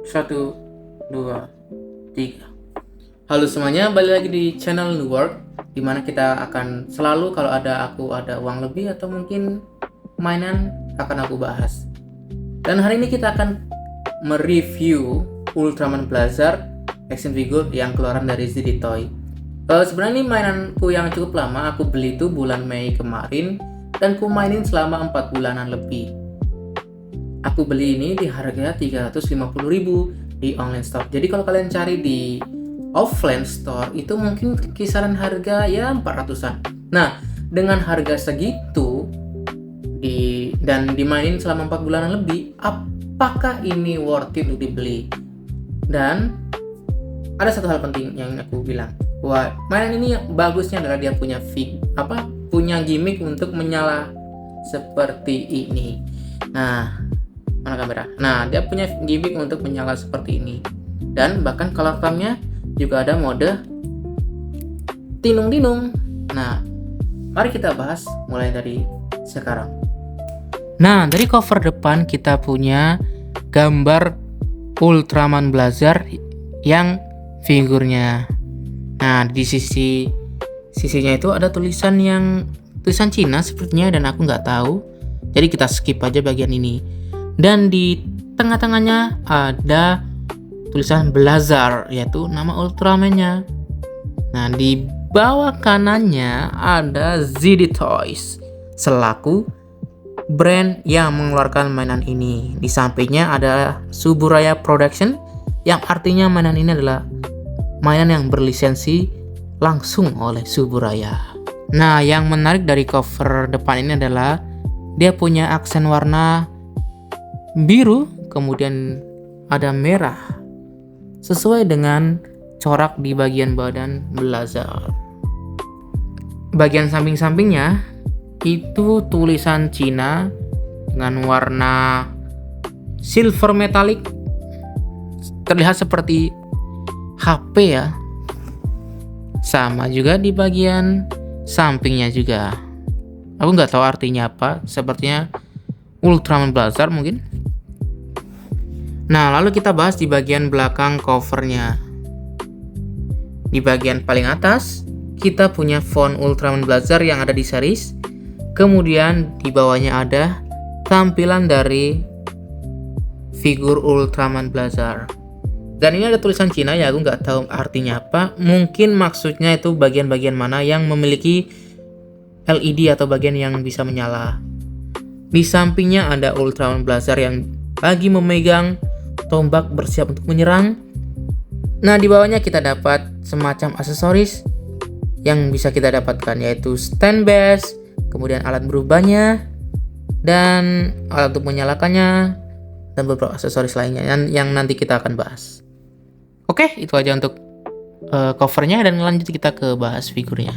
1, 2, 3. Halo semuanya, balik lagi di channel New Work, dimana kita akan selalu kalau ada uang lebih atau mungkin mainan akan aku bahas. Dan hari ini kita akan mereview Ultraman Blazar action figure yang keluaran dari ZD Toy. Sebenarnya ini mainanku yang cukup lama, aku beli itu bulan Mei kemarin dan ku mainin selama 4 bulanan lebih. Aku beli ini di harga 350.000 di online store. Jadi kalau kalian cari di offline store itu mungkin kisaran harga ya 400-an. Nah, dengan harga segitu dan dimainin selama 4 bulanan lebih, apakah ini worth it untuk dibeli? Dan ada satu hal penting yang aku bilang, bahwa mainan ini bagusnya adalah dia punya punya gimmick untuk menyala seperti ini. Nah, mana kamera? Nah, dia punya gimmick untuk menyala seperti ini. Dan bahkan color termnya juga ada mode tinung-tinung. Nah, mari kita bahas mulai dari sekarang. Nah, dari cover depan kita punya gambar Ultraman Blazar yang figurnya. Nah, di sisinya itu ada tulisan Cina sepertinya, dan aku nggak tahu. Jadi kita skip aja bagian ini. Dan di tengah-tengahnya ada tulisan Blazar, yaitu nama Ultraman-nya. Nah, di bawah kanannya ada ZD Toys selaku brand yang mengeluarkan mainan ini. Di sampingnya ada Suburaya Production, yang artinya mainan ini adalah mainan yang berlisensi langsung oleh Suburaya. Nah, yang menarik dari cover depan ini adalah dia punya aksen warna biru, kemudian ada merah, sesuai dengan corak di bagian badan Blazar. Bagian samping-sampingnya itu tulisan Cina dengan warna silver metallic, terlihat seperti HP ya. Sama juga di bagian sampingnya juga. Aku nggak tahu artinya apa, sepertinya Ultraman Blazar mungkin. Nah, lalu kita bahas di bagian belakang covernya. Di bagian paling atas, kita punya font Ultraman Blazar yang ada di series. Kemudian di bawahnya ada tampilan dari figur Ultraman Blazar. Dan ini ada tulisan Cina ya, aku nggak tahu artinya apa. Mungkin maksudnya itu bagian-bagian mana yang memiliki LED atau bagian yang bisa menyala. Di sampingnya ada Ultraman Blazar yang lagi memegang tombak bersiap untuk menyerang. Nah, di bawahnya kita dapat semacam aksesoris yang bisa kita dapatkan, yaitu stand base, kemudian alat berubahnya, dan alat untuk menyalakannya, dan beberapa aksesoris lainnya yang nanti kita akan bahas. Oke, itu aja untuk covernya, dan lanjut kita ke bahas figurnya.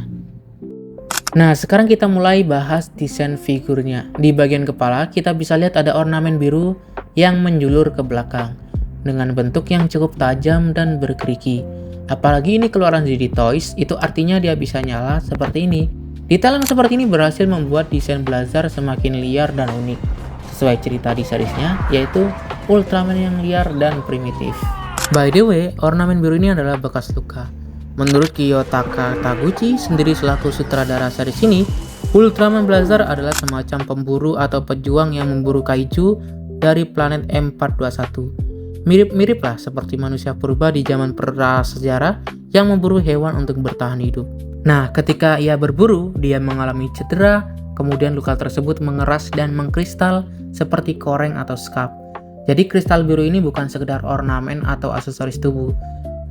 Nah, sekarang kita mulai bahas desain figurnya. Di bagian kepala kita bisa lihat ada ornamen biru yang menjulur ke belakang dengan bentuk yang cukup tajam dan berkeriki. Apalagi ini keluaran ZD Toys, itu artinya dia bisa nyala seperti ini. Detail yang seperti ini berhasil membuat desain Blazar semakin liar dan unik, sesuai cerita di seriesnya, yaitu Ultraman yang liar dan primitif. By the way, ornamen biru ini adalah bekas luka. Menurut Kiyotaka Taguchi sendiri selaku sutradara series ini, Ultraman Blazar adalah semacam pemburu atau pejuang yang memburu kaiju dari planet M421. Mirip-mirip lah seperti manusia purba di zaman prasejarah yang memburu hewan untuk bertahan hidup. Nah, ketika ia berburu, dia mengalami cedera, kemudian luka tersebut mengeras dan mengkristal seperti koreng atau skap. Jadi kristal biru ini bukan sekedar ornamen atau aksesoris tubuh,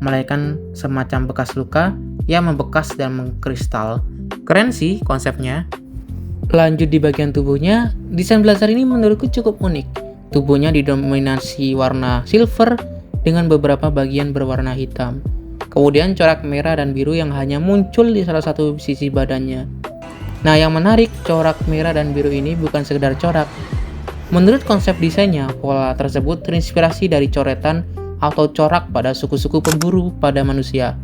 melainkan semacam bekas luka yang membekas dan mengkristal. Keren sih konsepnya. Lanjut di bagian tubuhnya, desain Blazar ini menurutku cukup unik. Tubuhnya didominasi warna silver dengan beberapa bagian berwarna hitam. Kemudian corak merah dan biru yang hanya muncul di salah satu sisi badannya. Nah, yang menarik, corak merah dan biru ini bukan sekedar corak. Menurut konsep desainnya, pola tersebut terinspirasi dari coretan atau corak pada suku-suku pemburu pada manusia.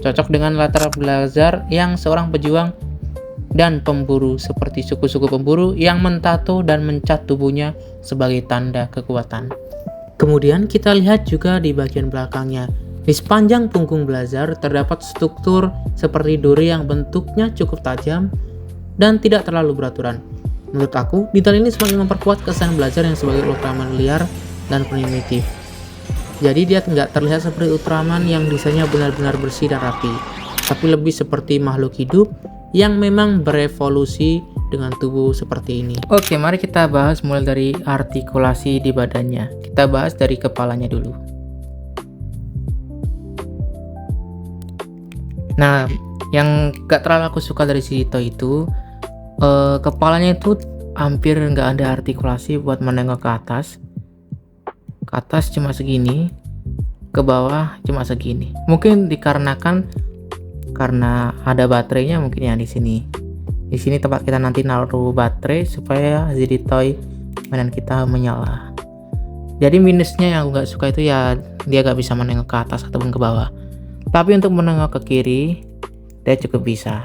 Cocok dengan latar Blazar yang seorang pejuang dan pemburu, seperti suku-suku pemburu yang mentato dan mencat tubuhnya sebagai tanda kekuatan. Kemudian kita lihat juga di bagian belakangnya. Di sepanjang punggung Blazar terdapat struktur seperti duri yang bentuknya cukup tajam dan tidak terlalu beraturan. Menurut aku, detail ini semakin memperkuat kesan Blazar yang sebagai Ultraman liar dan primitif. Jadi dia nggak terlihat seperti Ultraman yang desainnya benar-benar bersih dan rapi, tapi lebih seperti makhluk hidup yang memang berevolusi dengan tubuh seperti ini. Oke, mari kita bahas mulai dari artikulasi di badannya. Kita bahas dari kepalanya dulu. Nah, yang gak terlalu aku suka dari Shirito itu kepalanya itu hampir nggak ada artikulasi buat menengok ke atas. Ke atas cuma segini, ke bawah cuma segini. Mungkin dikarenakan karena ada baterainya mungkin ya di sini. Di sini tempat kita nanti naruh baterai supaya Zilitoy mainan kita menyala. Jadi minusnya yang aku nggak suka itu ya dia nggak bisa menengok ke atas ataupun ke bawah. Tapi untuk menengok ke kiri dia cukup bisa.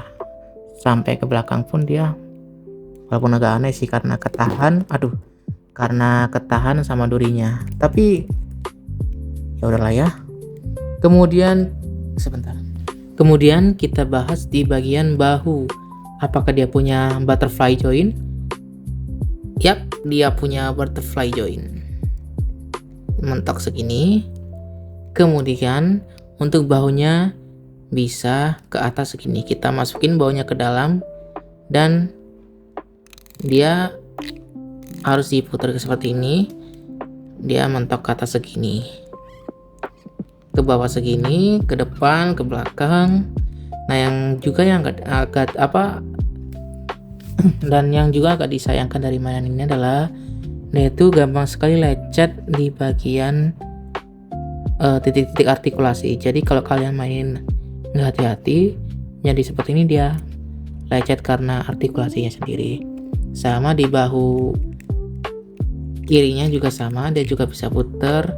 Sampai ke belakang pun dia, walaupun agak aneh sih karena ketahan sama durinya. Tapi ya udahlah ya. Kemudian kita bahas di bagian bahu. Apakah dia punya butterfly joint? Yap, dia punya butterfly joint. Mentok segini. Kemudian untuk bahunya bisa ke atas segini. Kita masukin bahunya ke dalam dan dia harus diputar seperti ini. Dia mentok ke atas segini, ke bawah segini, ke depan, ke belakang. Nah, yang juga yang agak dan yang juga agak disayangkan dari mainan ini adalah dia itu gampang sekali lecet di bagian titik-titik artikulasi. Jadi kalau kalian mainin nggak hati-hati, jadi seperti ini dia lecet karena artikulasinya sendiri. Sama di bahu kirinya juga sama, dia juga bisa putar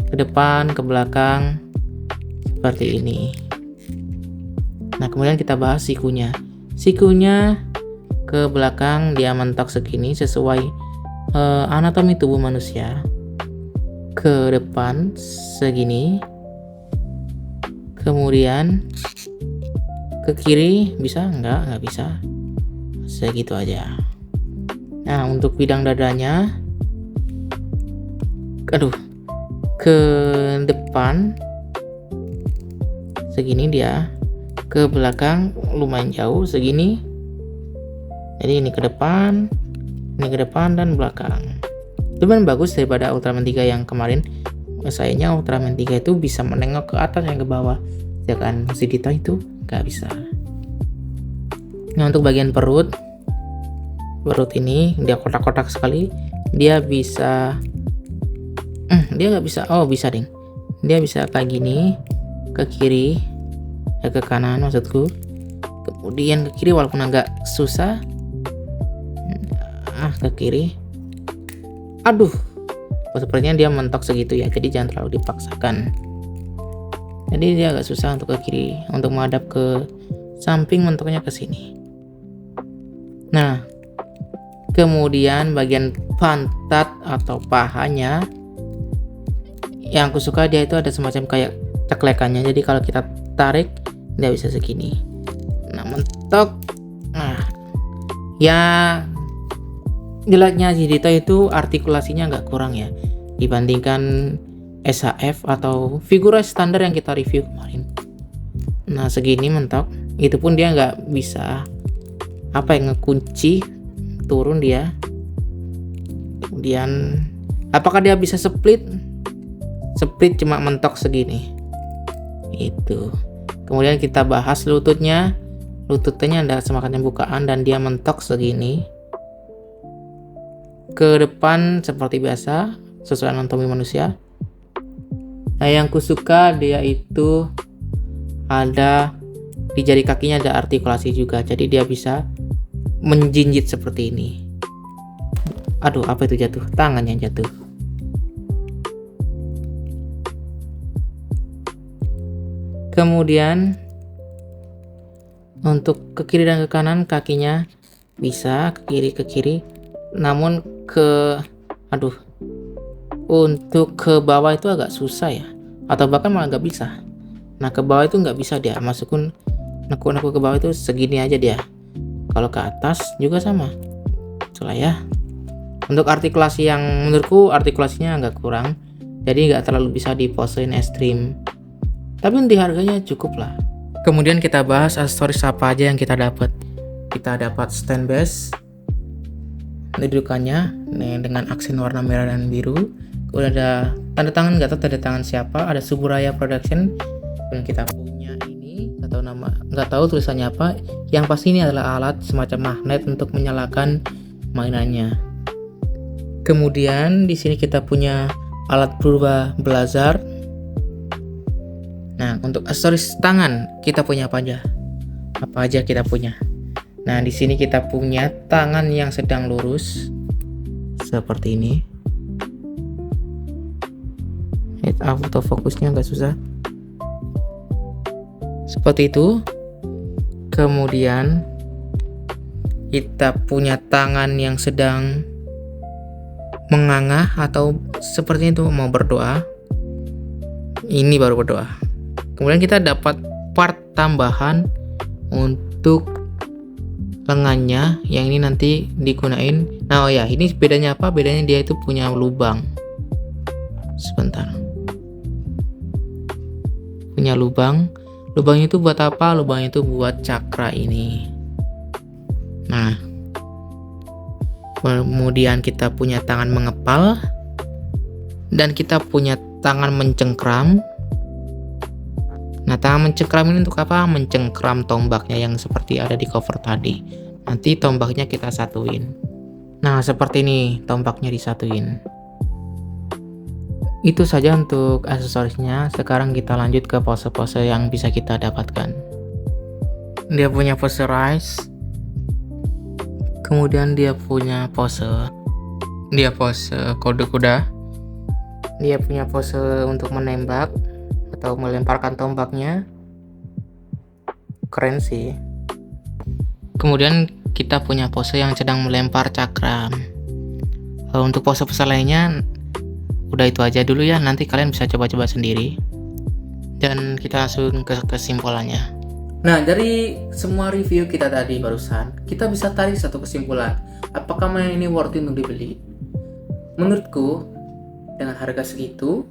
ke depan, ke belakang seperti ini. Nah, kemudian kita bahas sikunya. Sikunya ke belakang dia mentok segini sesuai anatomi tubuh manusia. Ke depan segini. Kemudian ke kiri bisa? Enggak bisa. Segitu aja. Nah, untuk bidang dadanya ke depan segini dia, ke belakang lumayan jauh segini. Jadi ini ke depan dan belakang. Lumayan bagus daripada Ultraman 3 yang kemarin. Sayangnya Ultraman 3 itu bisa menengok ke atas yang ke bawah, sedangkan Zilito itu nggak bisa. Nah, untuk bagian perut ini dia kotak-kotak sekali. Dia bisa bisa ding. Dia bisa kayak gini, ke kiri, ke kanan maksudku. Kemudian ke kiri walaupun agak susah. Ke kiri. Sepertinya dia mentok segitu ya, jadi jangan terlalu dipaksakan. Jadi dia agak susah untuk ke kiri, untuk menghadap ke samping mentoknya ke sini. Nah, kemudian bagian pantat atau pahanya yang aku suka dia itu ada semacam kayak ceklekannya. Jadi kalau kita tarik dia bisa segini. Nah, mentok. Ya jeleknya Zilito itu artikulasinya nggak kurang ya dibandingkan SHF atau figura standar yang kita review kemarin. Nah, segini mentok. Itu pun dia nggak bisa ngekunci turun dia. Kemudian apakah dia bisa split cuma mentok segini itu. Kemudian kita bahas lututnya ada semacam bukaan dan dia mentok segini ke depan seperti biasa sesuai anatomi manusia. Nah, yang kusuka dia itu ada di jari kakinya ada artikulasi juga, jadi dia bisa menjinjit seperti ini. Apa itu jatuh? Tangan yang jatuh. Kemudian untuk ke kiri dan ke kanan kakinya bisa ke kiri, namun untuk ke bawah itu agak susah ya, atau bahkan malah nggak bisa. Nah, ke bawah itu nggak bisa dia masukin nekuk-nekuk ke bawah, itu segini aja dia. Kalau ke atas juga sama. Itulah ya. Untuk artikulasi yang menurutku artikulasinya agak kurang, jadi nggak terlalu bisa diposein ekstrim. Tapi di harganya cukup lah. Kemudian kita bahas aksesoris apa aja yang kita dapat. Kita dapat stand bass, dudukannya dengan aksen warna merah dan biru. Kemudian ada tanda tangan, nggak tahu tanda tangan siapa, ada Suburaya Production. Dan kita punya ini, nggak tahu tulisannya apa. Yang pasti ini adalah alat semacam magnet untuk menyalakan mainannya. Kemudian di sini kita punya alat purba blazer. Nah, untuk aksesoris tangan kita punya apa aja? Apa aja kita punya? Nah, di sini kita punya tangan yang sedang lurus seperti ini. Autofokusnya nggak susah. Seperti itu. Kemudian kita punya tangan yang sedang menganga atau seperti itu mau berdoa. Ini baru berdoa. Kemudian kita dapat part tambahan untuk lengannya yang ini nanti digunain. Nah, oh ya, ini bedanya apa? Bedanya dia itu punya lubang. Sebentar. Punya lubang. Lubangnya itu buat apa? Lubangnya itu buat cakra ini. Nah, kemudian kita punya tangan mengepal dan kita punya tangan mencengkram. Nah, tangan mencengkram ini untuk apa? Mencengkram tombaknya yang seperti ada di cover tadi. Nanti tombaknya kita satuin. Nah, seperti ini tombaknya disatuin. Itu saja untuk aksesorisnya. Sekarang kita lanjut ke pose-pose yang bisa kita dapatkan. Dia punya pose rise. Kemudian dia punya pose kode kuda. Dia punya pose untuk menembak atau melemparkan tombaknya. Keren sih. Kemudian kita punya pose yang sedang melempar cakram. Untuk pose-pose lainnya udah itu aja dulu ya, nanti kalian bisa coba-coba sendiri. Dan kita langsung ke kesimpulannya. Nah, dari semua review kita tadi barusan, kita bisa tarik satu kesimpulan. Apakah mainan ini worth it untuk dibeli? Menurutku, dengan harga segitu,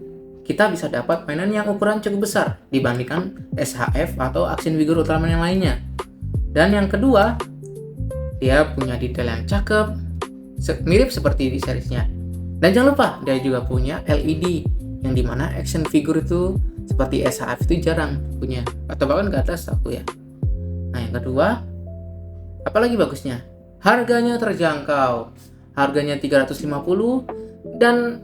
kita bisa dapat mainan yang ukuran cukup besar dibandingkan SHF atau action figure Ultraman yang lainnya. Dan yang kedua, dia punya detail yang cakep, mirip seperti di seriesnya. Dan jangan lupa, dia juga punya LED, yang dimana action figure itu seperti SHF itu jarang punya, atau bahkan ke atas aku ya. Nah, yang kedua, apalagi bagusnya, harganya terjangkau, harganya 350, dan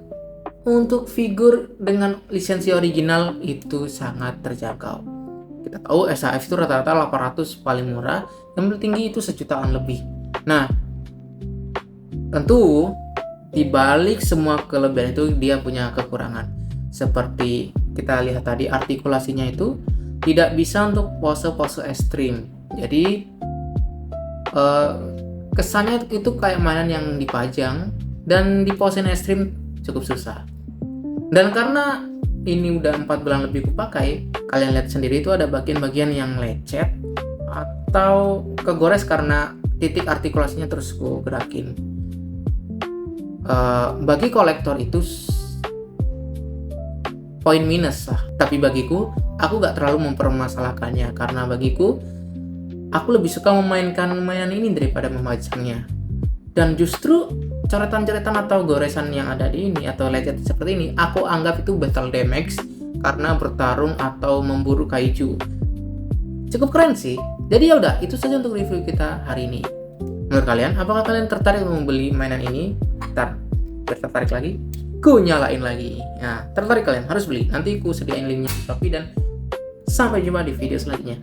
untuk figur dengan lisensi original itu sangat terjangkau. Kita tahu SHF itu rata-rata 800 paling murah, yang tertinggi itu sejutaan lebih. Nah, tentu di balik semua kelebihan itu dia punya kekurangan. Seperti kita lihat tadi, artikulasinya itu tidak bisa untuk pose-pose ekstrim. Jadi kesannya itu kayak mainan yang dipajang dan di pose ekstrim cukup susah. Dan karena ini udah 4 bulan lebih kupakai, kalian lihat sendiri itu ada bagian-bagian yang lecet atau kegores karena titik artikulasinya terus ku gerakin. Bagi kolektor itu poin minus lah, tapi bagiku aku gak terlalu mempermasalahkannya, karena bagiku aku lebih suka memainkan mainan ini daripada memajangnya. Dan justru coretan-coretan atau goresan yang ada di ini atau lecet seperti ini aku anggap itu battle damage karena bertarung atau memburu kaiju. Cukup keren sih. Jadi ya udah, itu saja untuk review kita hari ini. Menurut kalian, apakah kalian tertarik untuk membeli mainan ini? Tertarik lagi? Ku nyalain lagi. Nah, tertarik kalian harus beli. Nanti ku sediain linknya di Shopee, dan sampai jumpa di video selanjutnya.